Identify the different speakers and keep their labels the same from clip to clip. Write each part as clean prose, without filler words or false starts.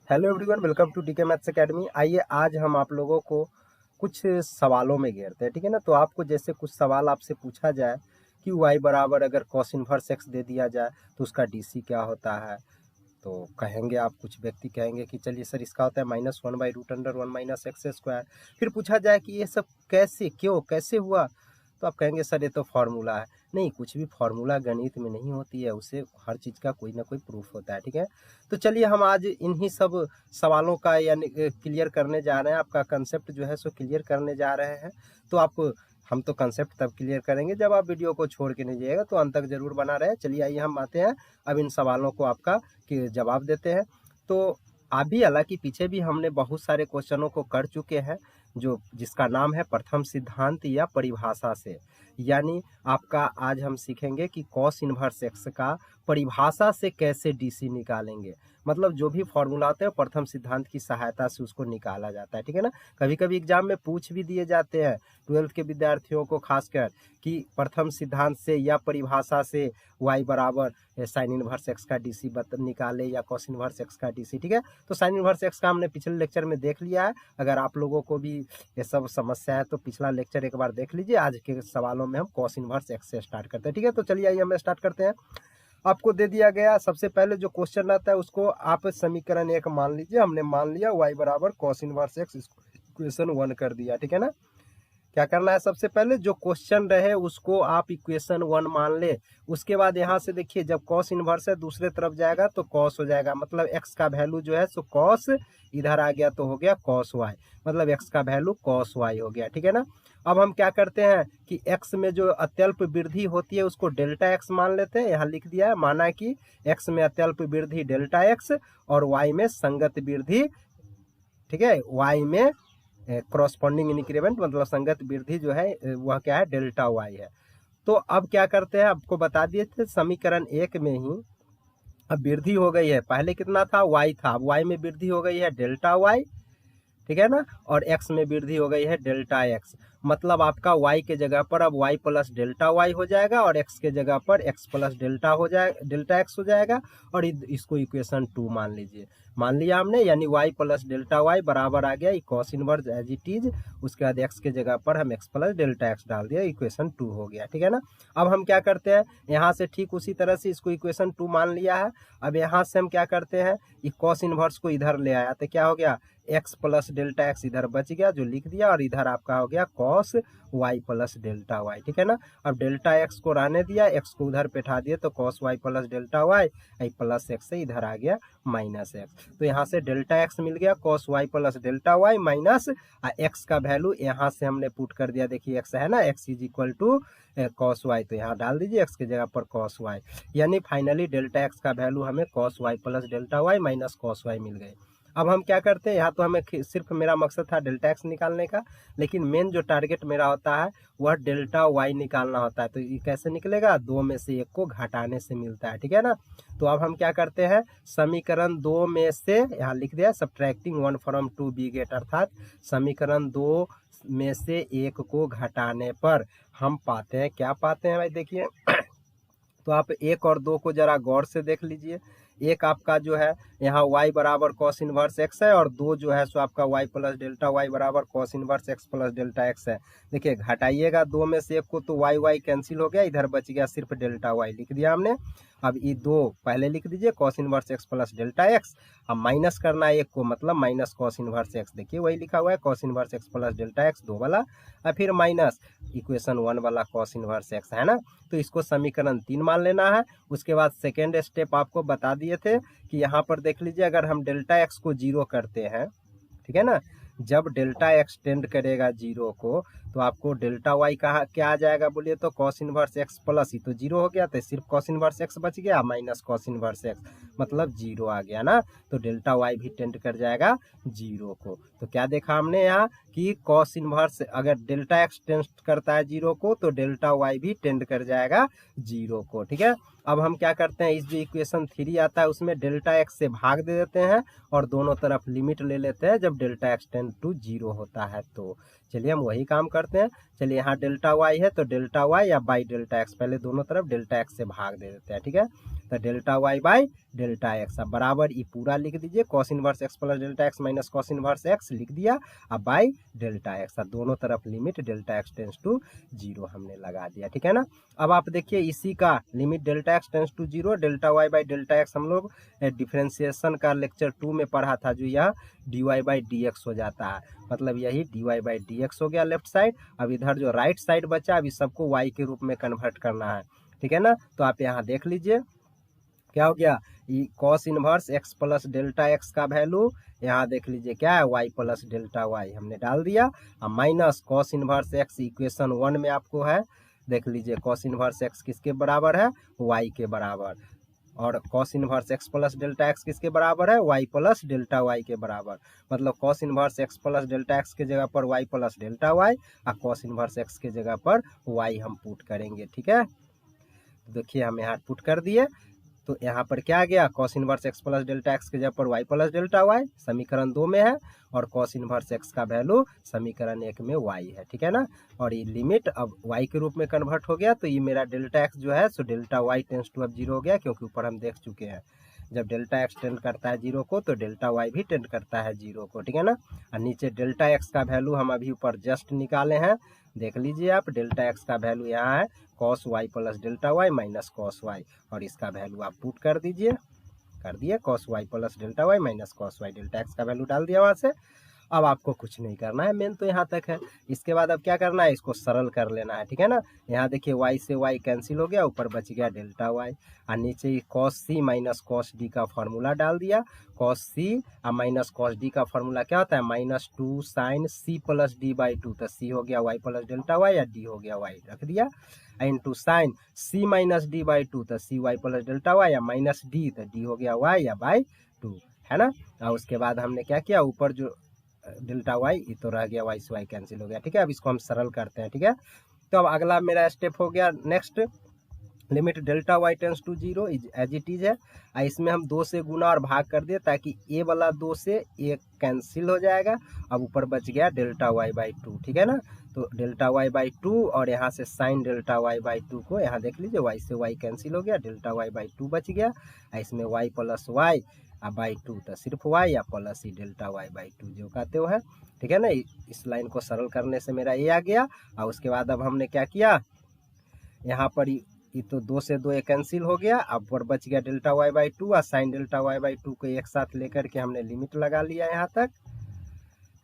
Speaker 1: Hello everyone, welcome to DK maths academy. आइए आज हम आप लोगों को कुछ सवालों में घेरते हैं, ठीक है ना। तो आपको जैसे कुछ सवाल आपसे पूछा जाए कि y बराबर अगर कॉस इनवर्स x दे दिया जाए तो उसका डीसी क्या होता है। तो कहेंगे आप, कुछ व्यक्ति कहेंगे कि चलिए सर इसका होता है -1/√1 - x²। फिर पूछा जाए कि ये सब कैसे, क्यों, कैसे हुआ, तो आप कहेंगे सर ये तो फॉर्मूला है। नहीं, कुछ भी फॉर्मूला गणित में नहीं होती है, उसे हर चीज़ का कोई ना कोई प्रूफ होता है, ठीक है। तो चलिए हम आज इन्हीं सब सवालों का यानी क्लियर करने जा रहे हैं। आपका कंसेप्ट जो है सो क्लियर करने जा रहे हैं। तो हम तो कंसेप्ट तब क्लियर करेंगे जब आप वीडियो को छोड़ के नहीं जाइएगा, तो अंत तक जरूर बना रहे। चलिए आइए हम आते हैं अब इन सवालों को आपका कि जवाब देते हैं। तो अभी हालांकि पीछे भी हमने बहुत सारे क्वेश्चनों को कर चुके हैं, जो जिसका नाम है प्रथम सिद्धांत या परिभाषा से। यानी आपका आज हम सीखेंगे कि कॉस इनवर्स एक्स का परिभाषा से कैसे डीसी निकालेंगे। मतलब जो भी फॉर्मूला होते हैं प्रथम सिद्धांत की सहायता से उसको निकाला जाता है, ठीक है ना। कभी कभी एग्जाम में पूछ भी दिए जाते हैं 12th के विद्यार्थियों को खासकर कि प्रथम सिद्धांत से या परिभाषा से y बराबर साइन इनवर्स एक्स का डीसी निकाले या कॉस इनवर्स एक्स का डीसी, ठीक है। तो साइन इनवर्स एक्स का हमने पिछले लेक्चर में देख लिया है। अगर आप लोगों को भी ये सब समस्या है तो पिछला लेक्चर एक बार देख लीजिए। आज के सवालों में हम कॉस इनवर्स एक्स से स्टार्ट करते हैं, ठीक है। तो चलिए आइए हम स्टार्ट करते हैं। आपको दे दिया गया सबसे पहले जो क्वेश्चन रहता है उसको आप समीकरण 1 मान लीजिए। हमने मान लिया y बराबर कॉस इनवर्स एक्स, इक्वेशन 1 कर दिया, ठीक है ना। क्या करना है, सबसे पहले जो क्वेश्चन रहे उसको आप इक्वेशन 1 मान ले। उसके बाद यहाँ से देखिए, जब कॉस इनवर्स है दूसरे तरफ जाएगा तो कॉस हो जाएगा। मतलब एक्स का वैल्यू जो है सो कॉस, इधर आ गया तो हो गया कॉस वाई। मतलब एक्स का वैल्यू कॉस वाई हो गया, ठीक है ना। अब हम क्या करते हैं कि एक्स में जो अत्यल्प वृद्धि होती है उसको डेल्टा एक्स मान लेते हैं। यहाँ लिख दिया है, माना कि एक्स में अत्यल्प वृद्धि डेल्टा एक्स और वाई में संगत वृद्धि, ठीक है। वाई में क्रॉसपॉन्डिंग इंक्रीमेंट मतलब संगत वृद्धि जो है वह क्या है, डेल्टा वाई है। तो अब क्या करते हैं, आपको बता दिए थे समीकरण 1 में ही अब वृद्धि हो गई है। पहले कितना था, वाई था, अब वाई में वृद्धि हो गई है डेल्टा वाई, ठीक है ना। और एक्स में वृद्धि हो गई है डेल्टा एक्स। मतलब आपका y के जगह पर अब y प्लस डेल्टा वाई हो जाएगा और x के जगह पर x प्लस डेल्टा हो जाएगा, डेल्टा एक्स हो जाएगा। और इसको इक्वेशन 2 मान लीजिए। मान लिया हमने, यानी y प्लस डेल्टा वाई बराबर आ गया cos inverse as it is. उसके बाद x के जगह पर हम x प्लस डेल्टा एक्स डाल दिया, इक्वेशन 2 हो गया, ठीक है ना। अब हम क्या करते हैं, यहाँ से ठीक उसी तरह से इसको इक्वेशन 2 मान लिया है। अब यहाँ से हम क्या करते हैं, ये कॉस इनवर्स को इधर ले आया तो क्या हो गया, x प्लस डेल्टा एक्स इधर बच गया जो लिख दिया, और इधर आपका हो गया cos y plus delta y, ठीक है ना। अब डेल्टा एक्स को रहने दिया, x को उधर बैठा दिए तो cos y plus delta y, plus x से इधर आ गया माइनस एक्स। तो यहाँ से डेल्टा एक्स मिल गया cos y plus delta y minus x का वैल्यू यहाँ से हमने पुट कर दिया। देखिए एक्स है ना, x is equal to cos y, तो यहाँ डाल दीजिए एक्स के जगह पर कॉस वाई। यानी फाइनली डेल्टा एक्स का वैल्यू हमें cos y plus delta y minus cos y मिल गए। अब हम क्या करते हैं, यहाँ तो हमें सिर्फ मेरा मकसद था डेल्टा एक्स निकालने का, लेकिन मेन जो टारगेट मेरा होता है वह डेल्टा वाई निकालना होता है। तो ये कैसे निकलेगा, 2 में से 1 को घटाने से मिलता है, ठीक है ना। तो अब हम क्या करते हैं, समीकरण 2 में से यहाँ लिख दिया सब्ट्रैक्टिंग 1 फ्रॉम 2 बी गेट, अर्थात समीकरण 2 में से 1 को घटाने पर हम पाते हैं, क्या पाते हैं भाई देखिए। तो आप 1 और 2 को जरा गौर से देख लीजिए। एक आपका जो है यहाँ y बराबर कॉस इनवर्स एक्स है, और 2 जो है सो आपका y प्लस डेल्टा वाई बराबर cos inverse x plus delta x है। देखिए घटाइएगा 2 में से 1 को तो y कैंसिल हो गया, इधर बच गया सिर्फ डेल्टा वाई, लिख दिया हमने। अब ये 2 पहले लिख दीजिए cos inverse x plus delta x. अब माइनस करना है 1 को, मतलब माइनस कॉस इनवर्स एक्स, देखिए वही लिखा हुआ है cos inverse x plus delta x 2 वाला, और फिर माइनस इक्वेशन 1 वाला कॉस इनवर्स एक्स, है ना। तो इसको समीकरण 3 मान लेना है। उसके बाद सेकेंड स्टेप आपको बता दिए थे कि यहाँ पर देख लीजिए, अगर हम डेल्टा एक्स को 0 करते हैं, ठीक है ना, जब डेल्टा एक्स टेंड करेगा 0 को तो आपको डेल्टा वाई कहाँ क्या आ जाएगा बोलिए, तो कॉस इनवर्स एक्स प्लस, ही तो 0 हो गया तो सिर्फ कॉस इनवर्स एक्स बच गया माइनस कॉस इनवर्स एक्स, मतलब 0 आ गया ना। तो डेल्टा वाई भी टेंड कर जाएगा 0 को। तो क्या देखा हमने यहाँ कि कॉस इनवर्स अगर डेल्टा एक्स टेंड करता है 0 को तो डेल्टा वाई भी टेंड कर जाएगा 0 को, ठीक है। अब हम क्या करते हैं, इस जो इक्वेशन 3 आता है उसमें डेल्टा एक्स से भाग दे देते हैं और दोनों तरफ लिमिट ले लेते हैं जब डेल्टा एक्स टेंड टू 0 होता है। तो चलिए हम वही काम करते हैं। चलिए यहाँ डेल्टा वाई है तो डेल्टा वाई या बाई डेल्टा एक्स, पहले दोनों तरफ डेल्टा एक्स से भाग दे देते हैं, ठीक है। तो delta y by delta x, अब बराबर ये पूरा लिख दीजिए, cos inverse x plus delta x minus cos inverse x लिख दिया, अब बाई डेल्टा एक्स, अब दोनों तरफ limit delta x tends to 0 हमने लगा दिया, ठीक है ना। अब आप देखिए इसी का limit delta x tends to 0 delta y by delta x हम लोग डिफ्रेंसिएशन का लेक्चर 2 में पढ़ा था, जो यह d y by d x हो जाता है, मतलब यही d y by d x हो गया लेफ्ट साइड। अब इधर जो राइट साइड बचा अभी सबको वाई के रूप में कन्वर्ट करना है, ठीक है ना। तो आप यहाँ देख लीजिए क्या हो गया, ये cos inverse x plus delta x का वैल्यू यहाँ देख लीजिए क्या है, वाई प्लस डेल्टा वाई हमने डाल दिया, और minus cos inverse x equation 1 में आपको है, देख लीजिए कॉस इनवर्स एक्स किसके बराबर है, वाई के बराबर, और cos inverse x plus delta x किसके बराबर है, वाई प्लस डेल्टा वाई के बराबर, मतलब cos inverse x plus delta x के जगह पर वाई प्लस डेल्टा वाई, और कॉस इनवर्स एक्स के जगह पर वाई हम पुट करेंगे, ठीक है। तो देखिए हम यहाँ पुट कर दिए, तो यहाँ पर क्या आ गया, cos inverse x plus delta x के जगह पर वाई प्लस डेल्टा वाई समीकरण 2 में है, और कॉस इनवर्स एक्स का वैल्यू समीकरण 1 में वाई है, ठीक है ना। और ये लिमिट अब वाई के रूप में कन्वर्ट हो गया, तो ये मेरा डेल्टा एक्स जो है सो डेल्टा वाई टेंस टू अब 0 हो गया, क्योंकि ऊपर हम देख चुके हैं जब डेल्टा एक्स टेंड करता है 0 को तो डेल्टा वाई भी टेंड करता है 0 को, ठीक है ना। और नीचे डेल्टा एक्स का वैल्यू हम अभी ऊपर जस्ट निकाले हैं, देख लीजिए आप, डेल्टा एक्स का वैल्यू यहाँ है cos y plus delta y minus cos y, और इसका वैल्यू आप पुट कर दीजिए, कर दिए cos y plus delta y minus cos y, delta x का वैल्यू डाल दिया वहाँ से। अब आपको कुछ नहीं करना है, मेन तो यहाँ तक है। इसके बाद अब क्या करना है, इसको सरल कर लेना है, ठीक है ना। यहाँ देखिए y से y कैंसिल हो गया, ऊपर बच गया डेल्टा y, और नीचे cos c minus cos d का फॉर्मूला डाल दिया, कॉस सी और माइनस कॉस डी का फॉर्मूला क्या होता है, -2 sine c plus d by 2, तो सी हो गया y प्लस डेल्टा वाई या डी हो गया y, रख दिया, into sine c minus d by 2, तो c y plus delta y या माइनस डी, तो डी हो गया y या बाई 2, है ना। और उसके बाद हमने क्या किया, ऊपर जो डेल्टा वाई ये तो रह गया, वाई से वाई कैंसिल हो गया, ठीक है। अब इसको हम सरल करते हैं, ठीक है। तो अब अगला मेरा स्टेप हो गया next, limit delta y tends to 0 as it is है, इसमें हम 2 से गुना और भाग कर दिए, ताकि ए वाला 2 से ए कैंसिल हो जाएगा, अब ऊपर बच गया डेल्टा वाई बाई 2, ठीक है ना। तो डेल्टा वाई बाई 2 और यहाँ से साइन डेल्टा वाई बाई 2 को यहाँ देख लीजिए, वाई से वाई कैंसिल हो गया, डेल्टा वाई बाई 2 बच गया, इसमें वाई प्लस वाई बाई 2, तो सिर्फ वाई या प्लस ही डेल्टा वाई बाई 2 जो कहते हो है, ठीक है ना। इस लाइन को सरल करने से मेरा ये आ गया, और उसके बाद अब हमने क्या किया, यहाँ पर ये तो 2 से 2 कैंसिल हो गया, अब पर बच गया डेल्टा वाई बाई 2, और साइन डेल्टा वाई बाई 2 को एक साथ लेकर के हमने लिमिट लगा लिया यहाँ तक,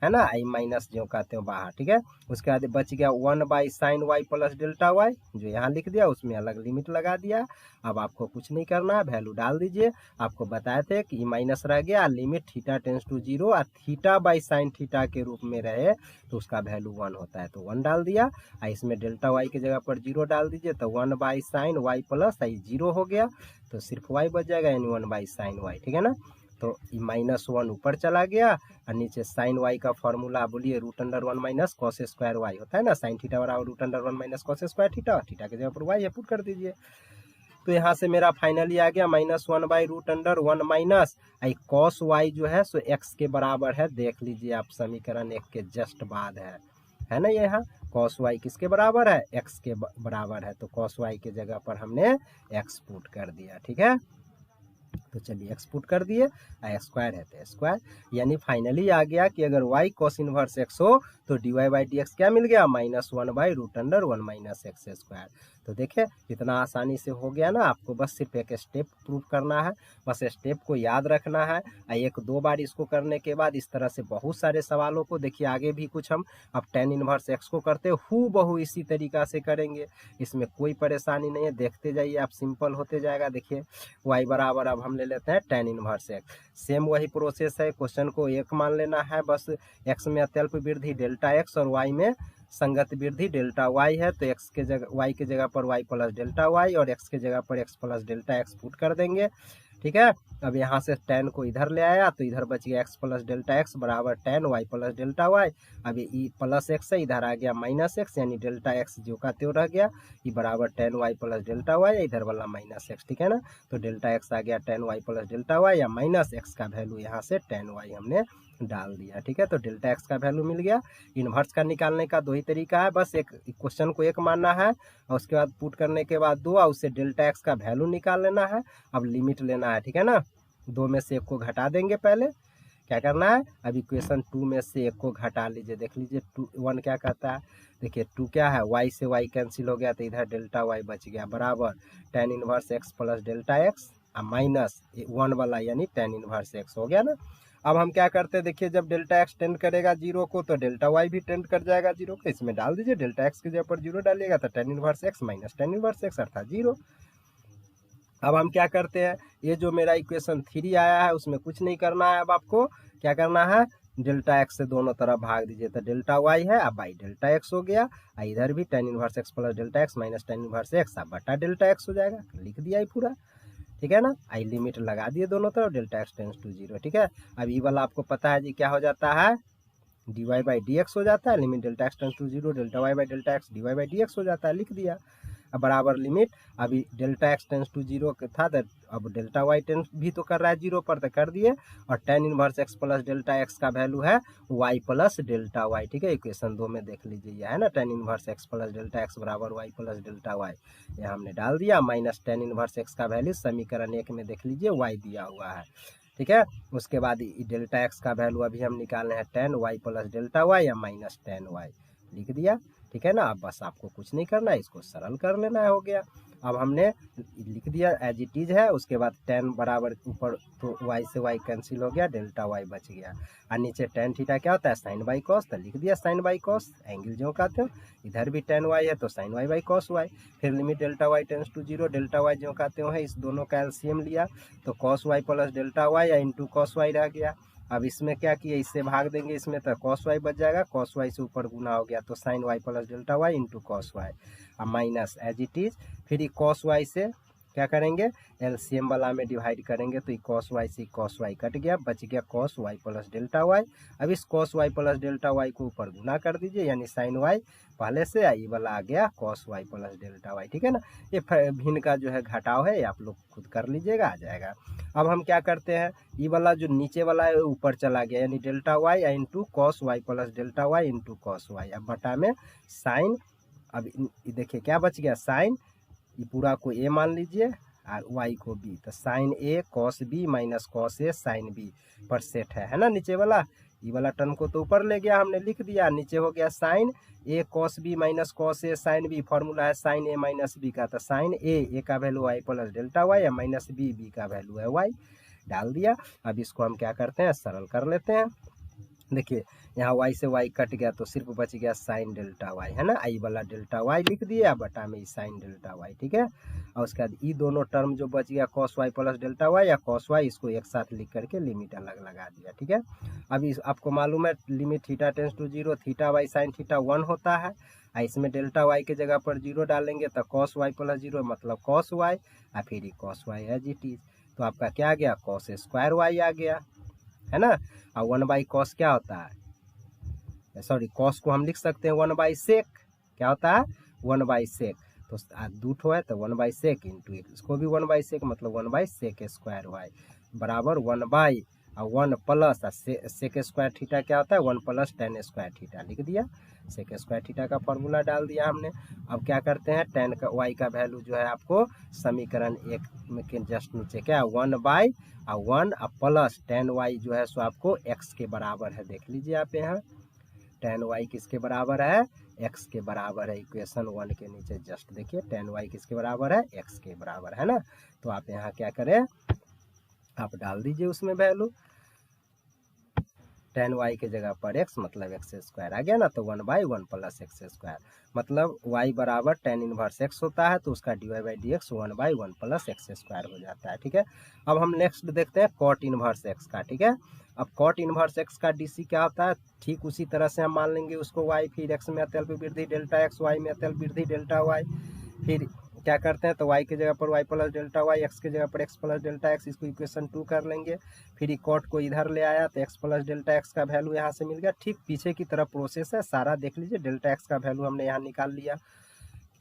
Speaker 1: है ना, आई माइनस जो कहते हो बाहर, ठीक है। उसके बाद बच गया 1 by sine y plus delta y, जो यहाँ लिख दिया, उसमें अलग लिमिट लगा दिया। अब आपको कुछ नहीं करना है, वैल्यू डाल दीजिए, आपको बताए थे कि माइनस रह गया, लिमिट थीटा टेंस टू 0 और थीटा बाई साइन थीटा के रूप में रहे तो उसका वैल्यू 1 होता है, तो 1 डाल दिया, और इसमें डेल्टा वाई की जगह पर 0 डाल दीजिए, तो 1 बाई साइन वाई प्लस आई 0 हो गया, तो सिर्फ वाई बच जाएगा, यानी 1 बाई साइन वाई, ठीक है ना। तो -1 ऊपर चला गया, और नीचे साइन वाई का फॉर्मूला बोलिए √1 माइनस कॉस स्क्वायर वाई होता है ना, साइन थीटा बराबर √1 minus cos square theta, theta के जगह पर वाई है, पुट कर दीजिए। तो यहाँ से मेरा फाइनली आ गया -1 बाई √1 माइनस कॉस वाई जो है सो एक्स के बराबर है, देख लीजिए आप समीकरण 1 के जस्ट बाद है ना, यहाँ कॉस वाई किसके बराबर है, एक्स के बराबर है, तो कॉस वाई के जगह पर हमने एक्स पुट कर दिया, ठीक है। तो चलिए एक्स पुट कर दिए, स्क्वायर है तो स्क्वायर, यानी फाइनली आ गया कि अगर y cos इनवर्स x हो तो dy बाई डी क्या मिल गया, -1 बाई √1 माइनस एक्स स्क्वायर। तो देखिए इतना आसानी से हो गया ना, आपको बस सिर्फ एक स्टेप प्रूव करना है, बस स्टेप को याद रखना है, 1-2 बार इसको करने के बाद इस तरह से बहुत सारे सवालों को देखिए, आगे भी कुछ हम अब tan इनवर्स x को करते हूबहू इसी तरीका से करेंगे, इसमें कोई परेशानी नहीं है, देखते जाइए आप, सिंपल होते जाएगा। देखिए y बराबर अब हम ले लेते हैं tan इनवर्स x, सेम वही प्रोसेस है, क्वेश्चन को 1 मान लेना है, बस x में अत्यल्प वृद्धि डेल्टा x और y में संगत वृद्धि डेल्टा y है, तो x के जगह y के जगह पर y प्लस डेल्टा y और x के जगह पर x plus delta x put कर देंगे, ठीक है। अब यहाँ से tan को इधर ले आया तो इधर बच गया x प्लस डेल्टा एक्स बराबर tan y plus delta y. अब ये प्लस एक्स है, इधर आ गया माइनस एक्स, यानी डेल्टा एक्स जो का त्यों रह गया, ये बराबर tan y plus delta y, इधर वाला माइनस एक्स, ठीक है ना। तो डेल्टा एक्स आ गया tan y plus delta y, या माइनस एक्स का वैल्यू यहाँ से tan y हमने डाल दिया, ठीक है। तो डेल्टा एक्स का वैल्यू मिल गया। इन्वर्स का निकालने का दो ही तरीका है, बस एक क्वेश्चन को एक मानना है और उसके बाद पुट करने के बाद दो, और उससे डेल्टा एक्स का वैल्यू निकाल लेना है। अब लिमिट लेना है, ठीक है ना। दो में से एक को घटा देंगे, पहले क्या करना है, अब इक्वेशन 2 में से एक को घटा लीजिए, देख लीजिए 1 क्या कहता है, देखिए 2 क्या है, y से y कैंसिल हो गया तो इधर डेल्टा y बच गया बराबर tan inverse x plus delta x minus 1 वाला यानी tan इनवर्स x हो गया ना। अब हम क्या करते हैं, देखिए जब डेल्टा एक्स टेंड करेगा जीरो को तो डेल्टा वाई भी टेंड कर जाएगा जीरो को, इसमें डाल दीजिए, डेल्टा एक्स की जगह पर जीरो डालिएगा तो tan inverse x minus tan inverse x अर्थात जीरो। अब हम क्या करते हैं, ये जो मेरा इक्वेशन 3 आया है उसमें कुछ नहीं करना है, अब आपको क्या करना है, डेल्टा एक्स से दोनों तरफ भाग दीजिए तो डेल्टा वाई है, अब बाई डेल्टा एक्स हो गया, इधर भी tan inverse x plus delta x minus tan inverse x अब बटा डेल्टा एक्स हो जाएगा, लिख दिया ही पूरा, ठीक है ना। आई लिमिट लगा दिए दोनों तरफ, delta x tends to zero, ठीक है। अब ये वाला आपको पता है जी क्या हो जाता है, d y by d x हो जाता है, limit delta x tends to zero delta y by delta x d y by d x हो जाता है, लिख दिया। अब बराबर लिमिट, अभी delta x tends to zero था तो अब डेल्टा वाई टेंस भी तो कर रहा है जीरो पर, तो कर दिए, और tan inverse x plus delta x का वैल्यू है y प्लस डेल्टा वाई, ठीक है। इक्वेशन 2 में देख लीजिए यह है ना, tan inverse x plus delta x बराबर y प्लस डेल्टा वाई, यह हमने डाल दिया, माइनस tan इनवर्स एक्स का वैल्यू समीकरण 1 में देख लीजिए y दिया हुआ है, ठीक है। उसके बाद डेल्टा एक्स का वैल्यू अभी हम निकालने हैं tan y plus delta y या माइनस tan y, लिख दिया, ठीक है ना। अब बस आपको कुछ नहीं करना है, इसको सरल कर लेना है, हो गया। अब हमने लिख दिया एज इट इज है, उसके बाद tan बराबर ऊपर तो y से y कैंसिल हो गया, डेल्टा y बच गया, और नीचे tan थीटा क्या होता है sin बाई कॉस, तो लिख दिया sin बाई कॉस, एंगल जो कहते हो, इधर भी tan y है तो sin y by cos y, फिर limit delta y tends to zero, delta y जो कहते हो है, इस दोनों का एलसीएम लिया तो cos y plus delta y या इंटू cos y रह गया। अब इसमें क्या किया, इससे भाग देंगे इसमें तो cos y बच जाएगा, cos y से ऊपर गुना हो गया तो sin y plus delta y into cos y, अब माइनस एज इट इज, फिर ये cos y से क्या करेंगे, एलसीएम वाला में डिवाइड करेंगे तो ये cos y से cos y कट गया, बच गया cos y plus delta y। अब इस cos y plus delta y को ऊपर गुना कर दीजिए, यानी sin y पहले से ये वाला आ गया cos y plus delta y, ठीक है ना। ये भिन्न का जो है घटाव है, आप लोग खुद कर लीजिएगा, आ जाएगा। अब हम क्या करते हैं, ये वाला जो नीचे वाला है ऊपर चला गया, यानी delta y into cos y plus delta y into cos y, अब बटा में साइन, अब देखिए क्या बच गया, साइन, ये पूरा को a मान लीजिए और y को b, तो sine a cos b minus cos a sine b पर सेट है ना नीचे वाला, ये वाला टर्म को तो ऊपर ले गया हमने, लिख दिया, नीचे हो गया sine a cos b minus cos a sine b, formula है साइन a माइनस b का, तो साइन a का value y plus delta y या माइनस b का वैल्यू है y, डाल दिया। अब इसको हम क्या करते हैं, सरल कर लेते हैं, देखिए यहाँ y से y कट गया तो सिर्फ बच गया साइन डेल्टा y, है ना, आई वाला डेल्टा y लिख दिया, बटा में साइन डेल्टा y, ठीक है। और उसके बाद ये दोनों टर्म जो बच गया cos y plus delta y या cos y, इसको एक साथ लिख करके लिमिट अलग लगा दिया, ठीक है। अभी आपको मालूम है limit theta tends to zero, theta by sine theta 1 होता है, इसमें डेल्टा y के जगह पर जीरो डालेंगे तो cos y प्लस जीरो मतलब cos y, और फिर cos y as it is, तो आपका क्या आ गया, cos स्क्वायर y आ गया, है ना। और 1 बाई कॉस क्या होता है, सॉरी कॉस को हम लिख सकते हैं 1 बाई सेक, क्या होता है 1 बाई सेक, तो दो ठो है तो 1 बाई सेक इंटू इसको भी 1 बाई सेक मतलब 1 बाई सेक स्क्वायर वाई बराबर 1 बाई और 1 प्लस सेक स्क्वायर थीटा क्या होता है 1 प्लस tan स्क्वायर थीटा, लिख दिया, सेक स्क्वायर थीटा का फॉर्मूला डाल दिया हमने। अब क्या करते हैं, tan का y का वैल्यू जो है आपको समीकरण 1 में के जस्ट नीचे क्या 1 बाई और 1 प्लस tan y जो है सो आपको x के बराबर है, देख लीजिए आप यहाँ tan y किसके बराबर है, x के बराबर है, इक्वेशन 1 के नीचे जस्ट देखिए tan y किसके बराबर है, x के बराबर है ना। तो आप यहाँ क्या करें, आप डाल दीजिए उसमें वैल्यू, tan y के जगह पर x मतलब x स्क्वायर आ गया ना, तो 1 बाई 1 प्लस एक्स स्क्वायर मतलब y बराबर tan इनवर्स x होता है, तो उसका dy by d x 1 by 1 plus x square हो जाता है, ठीक है। अब हम नेक्स्ट देखते हैं cot इनवर्स x का, ठीक है। अब cot इनवर्स x का dc क्या होता है, ठीक उसी तरह से हम मान लेंगे उसको y, फिर x में अत्यल्प वृद्धि डेल्टा x, y में अत्यल्प वृद्धि डेल्टा y, फिर क्या करते हैं तो y की जगह पर y plus delta y, x की जगह पर x प्लस डेल्टा x, इसको इक्वेशन 2 कर लेंगे। फिर कॉट को इधर ले आया तो x प्लस डेल्टा x का वैल्यू यहाँ से मिल गया। ठीक पीछे की तरफ प्रोसेस है सारा, देख लीजिए। डेल्टा x का वैल्यू हमने यहाँ निकाल लिया,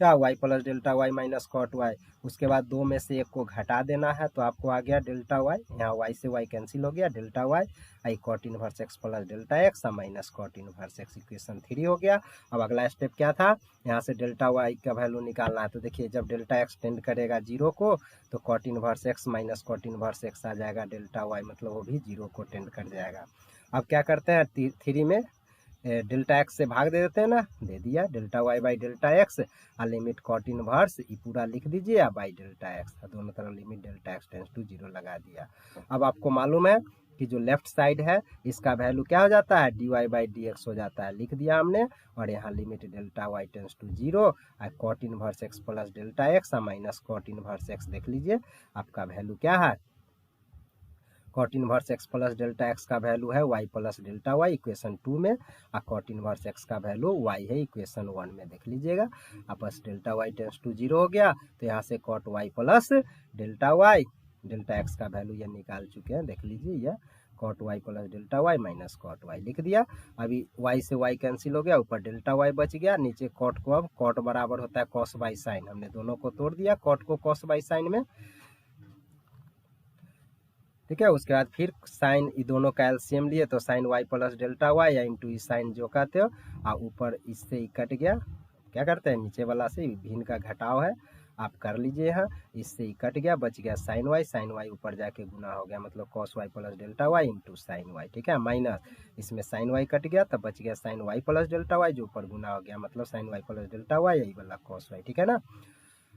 Speaker 1: क्या y plus delta y minus cot y. उसके बाद दो में से एक को घटा देना है तो आपको आ गया डेल्टा वाई, यहाँ y से y कैंसिल हो गया, डेल्टा वाई आई cot inverse x plus delta x minus cot inverse x, equation 3 हो गया। अब अगला स्टेप क्या था, यहाँ से डेल्टा वाई का वैल्यू निकालना है। तो देखिए जब डेल्टा x टेंड करेगा जीरो को तो cot inverse x minus cot inverse x आ जाएगा डेल्टा वाई, मतलब वो भी जीरो को टेंड कर जाएगा। अब क्या करते हैं 3 में डेल्टा एक्स से भाग दे देते हैं ना, दे दिया delta y by delta x, और लिमिट कॉट इनवर्स ये पूरा लिख दीजिए या बाई डेल्टा एक्स, दोनों तरफ limit delta x tends to zero लगा दिया। अब आपको मालूम है कि जो लेफ्ट साइड है इसका वैल्यू क्या हो जाता है, d y by d x हो जाता है, लिख दिया हमने। और यहाँ limit delta y tends to zero और cot inverse x plus delta x minus cot inverse x, देख लीजिए आपका वैल्यू क्या है, cot inverse x plus delta x का वैल्यू है y plus delta y equation 2 में, और कॉट इनवर्स एक्स का वैल्यू y है इक्वेशन 1 में, देख लीजिएगा। आपस delta y tends to zero हो गया तो यहाँ से cot y plus delta y, delta x का वैल्यू ये निकाल चुके हैं, देख लीजिए यह cot y plus delta y minus cot y लिख दिया। अभी y से y कैंसिल हो गया, ऊपर डेल्टा y बच गया, नीचे कॉट को, अब कॉट बराबर होता है कॉस बाई साइन, हमने दोनों को तोड़ दिया कॉट को कॉस बाई साइन में, ठीक है। उसके बाद फिर साइन ये दोनों का एलसीएम लिए तो sine y plus delta y या इंटू ई साइन जो कहते हो, और ऊपर इससे ही कट गया, क्या करते हैं नीचे वाला से भिन्न का घटाव है, आप कर लीजिए यहाँ, इससे ही कट गया, बच गया साइन वाई ऊपर जाके गुना हो गया, मतलब cos y plus delta y into sine y, ठीक है, माइनस इसमें साइन वाई कट गया तब बच गया sine y plus delta y जो ऊपर गुना हो गया, मतलब sine y plus delta y यही वाला कॉस वाई, ठीक है ना।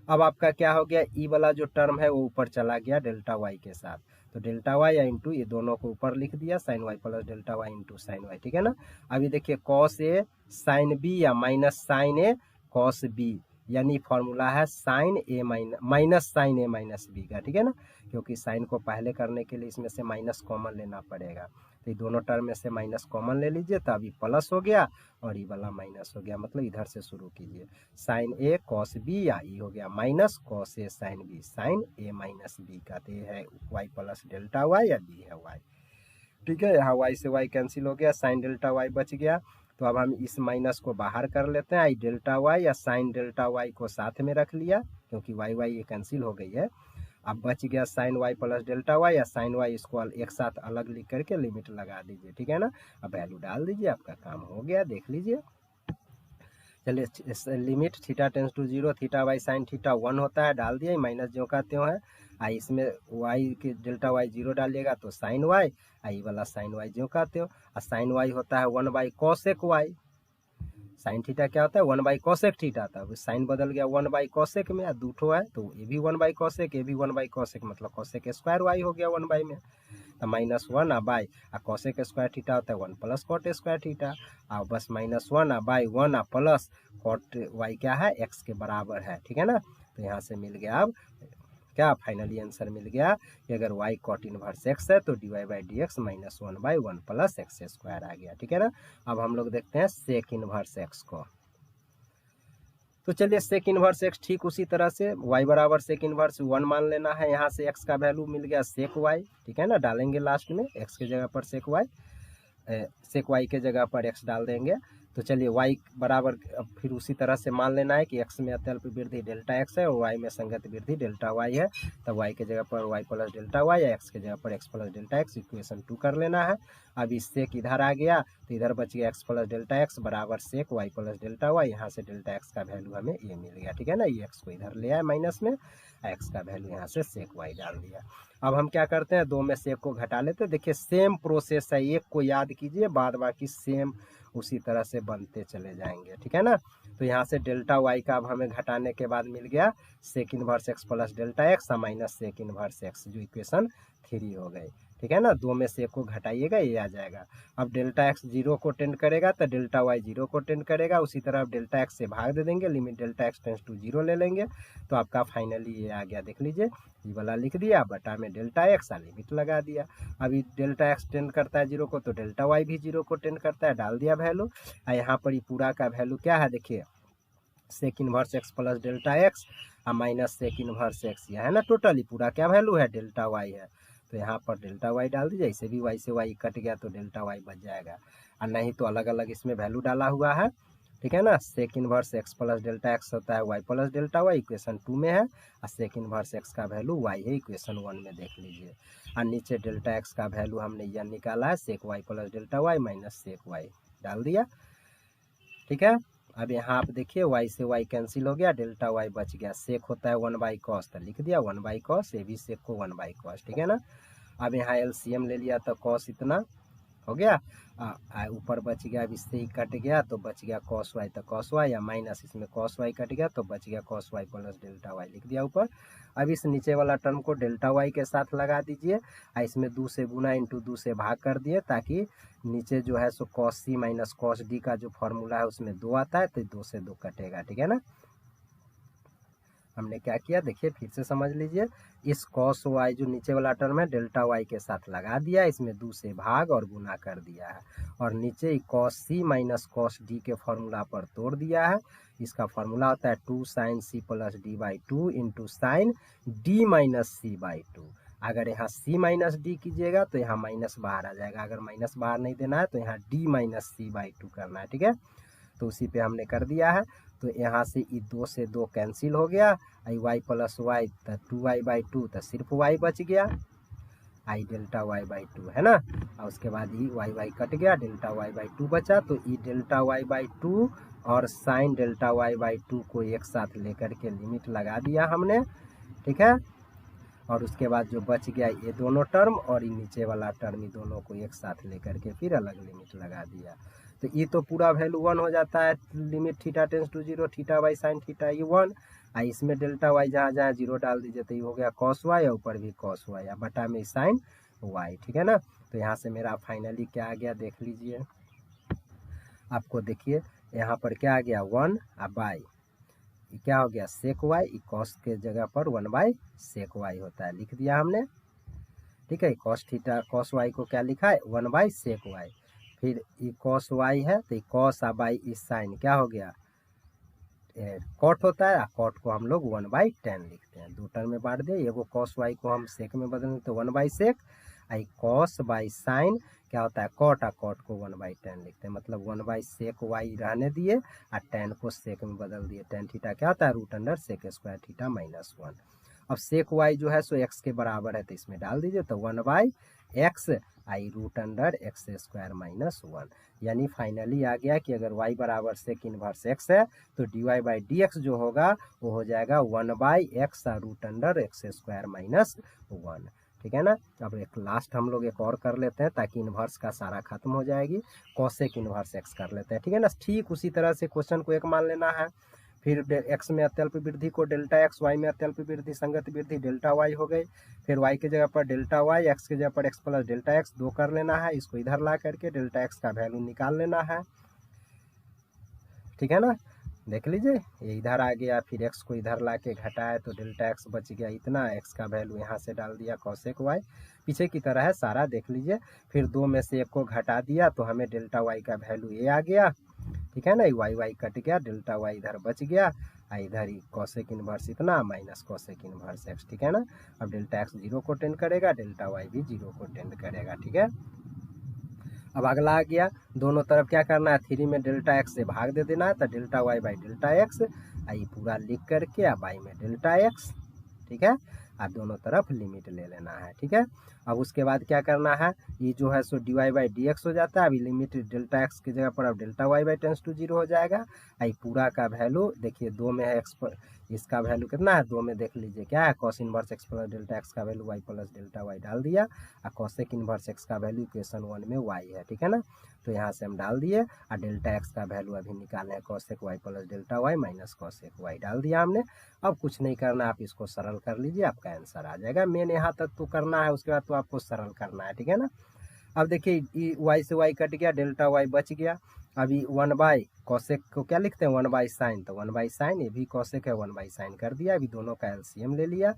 Speaker 1: अब आपका क्या हो गया, ई वाला जो टर्म है वो ऊपर चला गया डेल्टा वाई के साथ, तो डेल्टा वाई या इंटू ये दोनों को ऊपर लिख दिया sine y plus delta y into sine y, ठीक है ना। अभी देखिए कॉस ए साइन बी या minus sine a cos b, यानी फॉर्मूला है sine a minus sine a minus b का, ठीक है ना, क्योंकि साइन को पहले करने के लिए इसमें से माइनस कॉमन लेना पड़ेगा, तो ये दोनों टर्म में से माइनस कॉमन ले लीजिए तो अभी प्लस हो गया और ये वाला माइनस हो गया, मतलब इधर से शुरू कीजिए, साइन ए कॉस बी या ई हो गया minus cos a sine B, sign a minus b का, तो ये है वाई प्लस डेल्टा वाई या बी है वाई, ठीक है। यहाँ वाई से वाई कैंसिल हो गया, साइन डेल्टा वाई बच गया, तो अब हम इस माइनस को बाहर कर लेते हैं, आई डेल्टा वाई या साइन डेल्टा वाई को साथ में रख लिया क्योंकि वाई वाई ये कैंसिल हो गई है। अब बच गया sine y plus delta y या साइन वाई, इसको एक साथ अलग लिख करके लिमिट लगा दीजिए, ठीक है ना। अब वैल्यू डाल दीजिए, आपका काम हो गया, देख लीजिए। चलिए limit theta tends to zero theta by sine theta 1 होता है, डाल दिया, माइनस जो का त्यों है, आई इसमें वाई के डेल्टा वाई जीरो डालिएगा तो साइन वाई, आई वाला साइन वाई जो का त्यों, और साइन वाई होता है 1 by cosec y, sine theta क्या होता है 1 बाई कॉसेक थीटा था, साइन बदल गया 1 बाई कॉसेक में, दो ठो है तो ये भी 1 बाई कॉसेक, ये भी 1 बाई कॉसेक, मतलब कॉसेक स्क्वायर वाई हो गया 1 बाई में, तो माइनस 1 आ बाई आ कॉसेक स्क्वायर थीटा होता है 1 प्लस कॉट स्क्वायर थीटा, आ बस माइनस 1 आ बाई 1 आ प्लस कॉट वाई क्या है एक्स के बराबर है, ठीक है ना। तो यहाँ से मिल गया, अब क्या फाइनली आंसर मिल गया कि अगर y कॉट इनवर्स x है तो d y by d x minus 1 by 1 plus x square आ गया, ठीक है ना। अब हम लोग देखते हैं सेक इनवर्स x को, तो चलिए सेक इनवर्स x ठीक उसी तरह से y बराबर सेक इनवर्स 1 मान लेना है, यहाँ से x का वैल्यू मिल गया सेक y, ठीक है ना, डालेंगे लास्ट में x के जगह पर सेक y के जगह पर x डाल देंगे। तो चलिए y बराबर अब फिर उसी तरह से मान लेना है कि x में अत्यल्प वृद्धि डेल्टा x है और y में संगत वृद्धि डेल्टा y है, तब y के जगह पर y प्लस डेल्टा y या x के जगह पर x plus delta x equation 2 कर लेना है। अब इस सेक इधर आ गया तो इधर बच गया x प्लस डेल्टा x बराबर सेक y प्लस डेल्टा y, यहाँ से डेल्टा x का वैल्यू हमें ये मिल गया, ठीक है ना, ये x को इधर ले आए माइनस में, x का वैल्यू यहाँ से सेक y डाल दिया। अब हम क्या करते हैं, दो में से एक को घटा लेते हैं, देखिए सेम प्रोसेस है, एक को याद कीजिए बाद बाकी सेम उसी तरह से बनते चले जाएंगे, ठीक है ना। तो यहाँ से डेल्टा वाई का अब हमें घटाने के बाद मिल गया sec inverse x plus delta x minus sec inverse x, जो इक्वेशन 3 हो गई, ठीक है ना। दो में से एक को घटाइएगा ये आ जाएगा। अब डेल्टा एक्स जीरो को टेंड करेगा तो डेल्टा वाई जीरो को टेंड करेगा, उसी तरह अब डेल्टा एक्स से भाग दे देंगे, limit delta x tends to zero ले लेंगे, तो आपका फाइनली ये आ गया, देख लीजिए ये वाला लिख दिया, बटा में डेल्टा एक्स लिमिट लगा दिया। अभी डेल्टा एक्स टेंड करता है जीरो को तो डेल्टा वाई भी जीरो को टेंड करता है, डाल दिया वैल्यू। यहाँ पर ही पूरा का वैल्यू क्या है देखिए, sec inverse x plus delta x और माइनस सेक इनवर्स एक्स, यह है ना टोटली पूरा क्या वैल्यू है, डेल्टा वाई है। तो यहाँ पर डेल्टा वाई डाल दीजिए, इसे भी वाई से वाई कट गया तो डेल्टा वाई बच जाएगा, और नहीं तो अलग अलग इसमें वैल्यू डाला हुआ है, ठीक है ना। Sec inverse x plus delta x होता है y plus delta y, equation 2 में है, और सेक इनवर्स एक्स का वैल्यू वाई है, इक्वेशन 1 में देख लीजिए। और नीचे डेल्टा एक्स का वैल्यू हमने यह निकाला है, sec y plus delta y minus sec y डाल दिया, ठीक है। अब यहाँ आप देखिए वाई से वाई कैंसिल हो गया, डेल्टा वाई बच गया, सेक होता है 1/cos, तो लिख दिया 1/cos, ये भी सेक को 1/cos, ठीक है ना। अब यहाँ एलसीएम ले लिया तो कॉस इतना हो गया, ऊपर बच गया, अब इससे ही कट गया तो बच गया कॉस वाई, तो कॉस वाई या माइनस इसमें कॉस वाई कट गया तो बच गया cos y plus delta y, लिख दिया ऊपर। अब इस नीचे वाला टर्म को डेल्टा वाई के साथ लगा दीजिए, और इसमें 2 से गुना इंटू 2 से भाग कर दिए, ताकि नीचे जो है so cos c minus cos d का जो फॉर्मूला है उसमें 2 आता है, तो 2 से 2 कटेगा, ठीक है ना। हमने क्या किया देखिए फिर से समझ लीजिए, इस कॉस वाई जो नीचे वाला टर्म है डेल्टा वाई के साथ लगा दिया, इसमें 2 से भाग और गुना कर दिया है, और नीचे cos c minus cos d के फॉर्मूला पर तोड़ दिया है। इसका फॉर्मूला होता है 2 sine c plus d by 2 into sine d minus c by 2। अगर यहाँ सी माइनस डी कीजिएगा तो यहाँ माइनस बाहर आ जाएगा, अगर माइनस बाहर नहीं देना है तो यहाँ डी माइनस सी बाई 2 करना है, ठीक है। तो उसी पे हमने कर दिया है, तो यहाँ से 2 से 2 कैंसिल हो गया, आई वाई प्लस वाई तो 2y/2, तो सिर्फ y बच गया, आई डेल्टा y/2 है ना। और उसके बाद ही y कट गया, डेल्टा y/2 बचा, तो ई डेल्टा y/2 और साइन डेल्टा y/2 को एक साथ लेकर के लिमिट लगा दिया हमने, ठीक है। और उसके बाद जो बच गया ये दोनों टर्म और ये नीचे वाला टर्म, ये दोनों को एक साथ लेकर के फिर अलग लिमिट लगा दिया, तो ये तो पूरा वैल्यू 1 हो जाता है, limit theta tends to 0, theta by sine theta ये 1, इसमें डेल्टा वाई जहाँ जहाँ 0 डाल दीजिए तो ये हो गया कॉस वाई, और ऊपर भी कॉस वाई, या बटा में साइन वाई, ठीक है ना। तो यहाँ से मेरा फाइनली क्या आ गया देख लीजिए, आपको देखिए यहाँ पर क्या आ गया 1 बाई, ये क्या हो गया सेक वाई, कॉस के जगह पर 1/सेक वाई होता है, लिख दिया हमने, ठीक है। कॉस थीटा कॉस वाई को क्या लिखा है 1/सेक वाई, फिर ये कॉस वाई है तो ये कॉस आ बाई इस साइन क्या हो गया कॉट होता है, कॉट को हम लोग 1/10 लिखते हैं, 2 टर्म में बांट दिया, एगो कॉस वाई को हम सेक में बदल तो 1/सेक, आई कॉस बाई साइन क्या होता है कॉट, कॉट को 1/10 लिखते हैं, मतलब 1/सेक वाई रहने दिए और 10 को सेक में बदल दिए, tan थीटा क्या होता है √सेक स्क्वायर थीटा माइनस 1। अब सेक वाई जो है सो एक्स के बराबर है, तो इसमें डाल दीजिए, तो 1/x आई √x स्क्वायर माइनस 1, यानी फाइनली आ गया कि अगर y बराबर सेक इनवर्स x है तो dy/dx जो होगा वो हो जाएगा 1/x √x स्क्वायर माइनस 1, ठीक है ना। अब एक लास्ट हम लोग एक और कर लेते हैं ताकि इन्वर्स का सारा खत्म हो जाएगी, कॉसेक इन्वर्स x कर लेते हैं, ठीक है ना। ठीक उसी तरह से क्वेश्चन को एक मान लेना है, फिर x में अत्यल्प वृद्धि को डेल्टा x, y में अत्यल्प वृद्धि संगत वृद्धि डेल्टा y हो गई, फिर y के जगह पर डेल्टा y, x के जगह पर x प्लस डेल्टा x 2 कर लेना है, इसको इधर ला करके डेल्टा x का वैल्यू निकाल लेना है, ठीक है ना। देख लीजिए ये इधर आ गया, फिर x को इधर ला के घटाए तो डेल्टा x बच गया इतना, x का वैल्यू यहाँ से डाल दिया कॉसेक y, पीछे की तरह है सारा देख लीजिए, फिर 2 में से 1 को घटा दिया तो हमें डेल्टा y का वैल्यू ये आ गया, ठीक है ना। y कट गया, डेल्टा y इधर बच गया, इधर ही कॉसेक इनवर्स इतना माइनस कॉसेक इनवर्स x, ठीक है ना। अब डेल्टा x 0 को टेंड करेगा, डेल्टा y भी 0 को टेंड करेगा, ठीक है। अब अगला आ गया, दोनों तरफ क्या करना है 3 में डेल्टा x से भाग दे देना है, तो delta y by delta x, ये पूरा लिख करके अब y में डेल्टा x, ठीक है। अब दोनों तरफ लिमिट ले लेना है, ठीक है। अब उसके बाद क्या करना है, ये जो है सो dy/dx हो जाता है, अभी लिमिट डेल्टा x की जगह पर अब डेल्टा y/टेंस टू 0 हो जाएगा, ये पूरा का वैल्यू देखिए 2 में है x पर, इसका वैल्यू कितना है 2 में देख लीजिए क्या है cos inverse x plus delta x का value y plus delta y डाल दिया, और कॉसेक इनवर्स x का वैल्यू इक्वेशन 1 में y है, ठीक है ना। तो यहाँ से हम डाल दिए, और डेल्टा x का वैल्यू अभी निकालना है cosec y plus delta y minus cosec y डाल दिया हमने। अब कुछ नहीं करना, आप इसको सरल कर लीजिए, आपका आंसर आ जाएगा। मेन यहाँ तक तो करना है, उसके बाद तो आपको सरल करना है, ठीक है ना। अब देखिए y से y कट गया, डेल्टा y बच गया, अभी 1 कॉसेक को क्या लिखते हैं 1 साइन, तो 1 साइन, ये भी कॉसेक है 1 साइन कर दिया, अभी दोनों का एलसीएम ले लिया,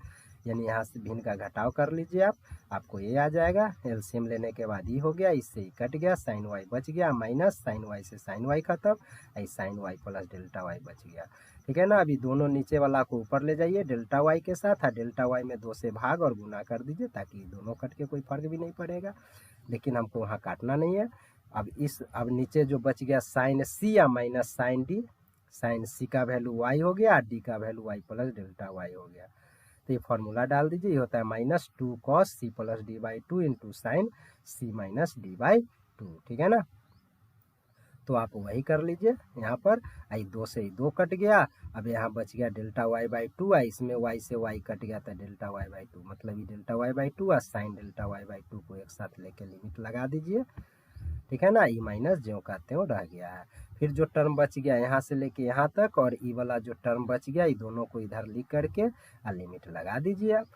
Speaker 1: यानी यहाँ से भिन्न का घटाव कर लीजिए आप, आपको ये आ जाएगा। एलसीएम लेने के बाद ये हो गया, इससे ही कट गया, साइन वाई बच गया, माइनस साइन वाई से साइन वाई खत्म, आई sine y plus delta y बच गया। ठीक है ना। अभी दोनों नीचे वाला को ऊपर ले जाइए डेल्टा वाई के साथ, और डेल्टा वाई में 2 से भाग और गुना कर दीजिए, ताकि दोनों कट के कोई फर्क भी नहीं पड़ेगा, लेकिन हमको वहाँ काटना नहीं है। अब नीचे जो बच गया साइन सी या minus sine d, sine c का वैल्यू वाई हो गया, डी का value y plus delta y हो गया। तो ये फॉर्मूला डाल दीजिए, ये होता है -2 cos c plus d by 2 into sine c minus d by 2। ठीक है ना। तो आप वही कर लीजिए यहाँ पर। आई 2 से 2 कट गया, अब यहाँ बच गया डेल्टा वाई बाई 2, इसमें वाई से वाई कट गया था डेल्टा वाई बाई 2, मतलब ये डेल्टा वाई बाई 2 और साइन डेल्टा वाई बाई 2 को एक साथ लेके लिमिट लगा दीजिए। ठीक है ना। ई माइनस जो कहते हैं वो रह गया है। फिर जो टर्म बच गया यहाँ से लेके यहाँ तक, और ई वाला जो टर्म बच गया, ये दोनों को इधर लिख करके लिमिट लगा दीजिए आप।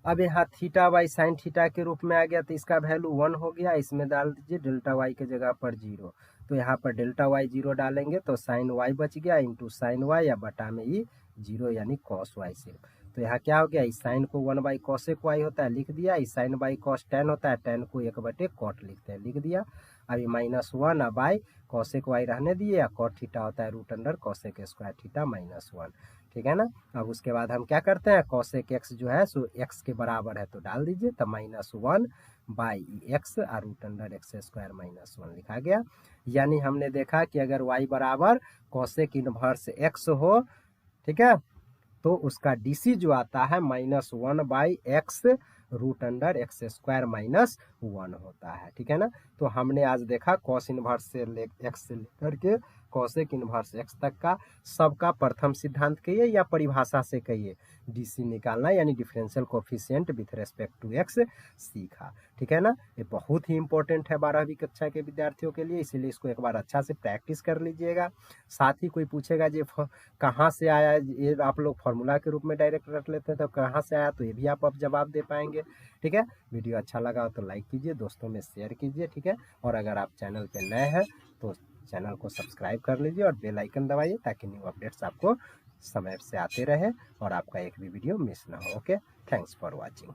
Speaker 1: अब यहाँ थीटा बाई साइन थीटा के रूप में आ गया, तो इसका वैल्यू 1 हो गया, इसमें डाल दीजिए डेल्टा वाई के जगह पर 0। तो यहाँ पर डेल्टा वाई 0 डालेंगे तो साइन वाई बच गया, इंटू साइन वाई या बटा में ही 0 यानी कॉस वाई सिर्फ। तो यहाँ क्या हो गया, इस साइन को 1 बाई कॉसेक वाई होता है लिख दिया, इस साइन बाई कॉस टेन होता है, टेन को 1 बटे कॉट लिखते हैं लिख दिया। अभी -1 बाई कॉसेक वाई रहने दिए, या कॉट थीटा होता है root under cosec square theta -1। ठीक है ना। अब उसके बाद हम क्या करते हैं, कॉसेक एक्स जो है सो एक्स के बराबर है तो डाल दीजिए, तो -1 बाई एक्स और रूट अंडर एक्स स्क्वायर -1 लिखा गया। यानी हमने देखा कि अगर y बराबर कॉसेक इनवर्स एक्स हो, ठीक है, तो उसका डीसी जो आता है -1 by x root under x square -1 होता है। ठीक है ना। तो हमने आज देखा कॉस इनवर्स से एक्स से लेकर के कॉसेक इनवर्स एक्स तक का सबका प्रथम सिद्धांत कहिए या परिभाषा से कहिए डीसी निकालना, यानी differential coefficient with respect to x सीखा। ठीक है ना। ये बहुत ही इंपॉर्टेंट है 12वीं कक्षा के विद्यार्थियों के लिए, इसीलिए इसको एक बार अच्छा से प्रैक्टिस कर लीजिएगा। साथ ही कोई पूछेगा जी कहाँ से आया, ये आप लोग फॉर्मूला के रूप में डायरेक्ट रख लेते हैं, तो कहाँ से आया, तो ये भी आप जवाब दे पाएंगे। ठीक है। वीडियो अच्छा लगा तो लाइक कीजिए, दोस्तों में शेयर कीजिए। ठीक है। और अगर आप चैनल पे नए हैं तो चैनल को सब्सक्राइब कर लीजिए और बेल आइकन दबाइए, ताकि न्यू अपडेट्स आपको समय से आते रहे और आपका एक भी वीडियो मिस ना हो। Okay, thanks for watching.